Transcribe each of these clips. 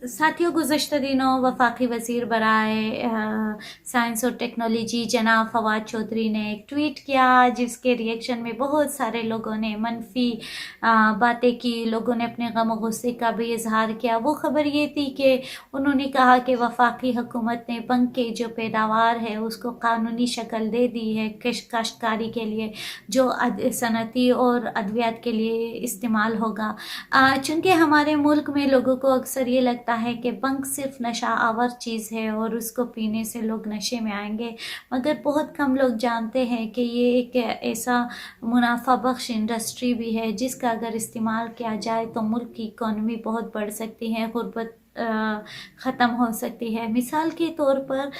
साथियों, गुज़श्ता दिनों वफाकी वज़ीर बराए साइंस और टेक्नोलॉजी जनाब फवाद चौधरी ने एक ट्वीट किया, जिसके रिएक्शन में बहुत सारे लोगों ने मनफी बातें की। लोगों ने अपने गम और गुस्से का भी इजहार किया। वो खबर ये थी कि उन्होंने कहा कि वफाकी हुकूमत ने बंक के जो पैदावार है उसको कानूनी शक्ल दे दी है काश्तकारी के लिए, जो सनती और अद्वियात के लिए इस्तेमाल होगा। चूँकि हमारे मुल्क में लोगों को अक्सर ये लगता है कि बंक सिर्फ नशा आवर चीज़ है और उसको पीने से लोग नशे में आएंगे, मगर बहुत कम लोग जानते हैं कि ये एक ऐसा मुनाफा बख्श इंडस्ट्री भी है जिसका अगर इस्तेमाल किया जाए तो मुल्क की इकोनॉमी बहुत बढ़ सकती है, गुर्बत ख़त्म हो सकती है। मिसाल के तौर पर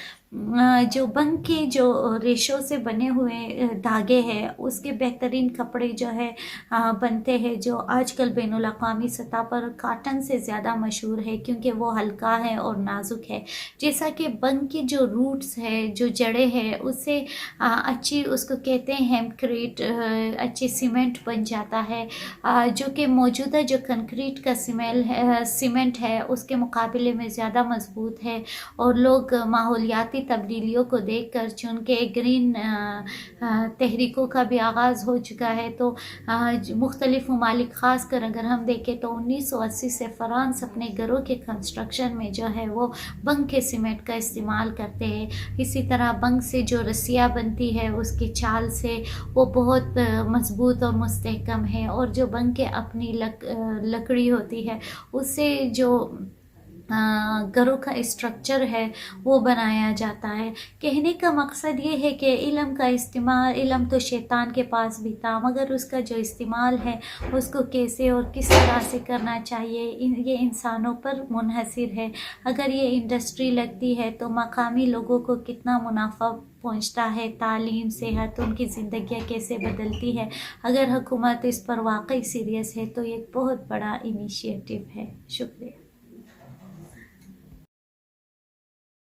जो बंक के जो रेशों से बने हुए धागे हैं उसके बेहतरीन कपड़े जो है बनते हैं, जो आजकल बैनुल अक़वामी सतह पर काटन से ज़्यादा मशहूर है क्योंकि वो हल्का है और नाजुक है। जैसा कि बंक की जो रूट्स है, जो जड़ें हैं, उससे अच्छी उसको कहते हैं हेमक्रेट, अच्छी सीमेंट बन जाता है, जो कि मौजूदा जो कंक्रीट का सीमेंट है उसके मुकाबले में ज़्यादा मजबूत है। और लोग माहौलियाती तब्दीलियों को देखकर, चूँकि ग्रीन तहरीकों का भी आगाज़ हो चुका है, तो मुख्तलिफ ममालिक ख़ास कर अगर हम देखें तो 1980 से फ्रांस अपने घरों के कंस्ट्रक्शन में जो है वो बंक के सीमेंट का इस्तेमाल करते हैं। इसी तरह बंक से जो रस्सियाँ बनती है उसकी छाल से वो बहुत मजबूत और मुस्तहकम है। और जो बंक के अपनी लकड़ी होती है उससे जो घरों का स्ट्रक्चर है वो बनाया जाता है। कहने का मकसद ये है कि इल्म का इस्तेमाल, इल्म तो शैतान के पास भी था, मगर उसका जो इस्तेमाल है उसको कैसे और किस तरह से करना चाहिए ये इंसानों पर मुनहसर है। अगर ये इंडस्ट्री लगती है तो मकामी लोगों को कितना मुनाफा पहुंचता है, तालीम, सेहत, उनकी ज़िंदगियाँ कैसे बदलती है। अगर हुकूमत इस पर वाकई सीरियस है तो ये एक बहुत बड़ा इनिशिएटिव है। शुक्रिया।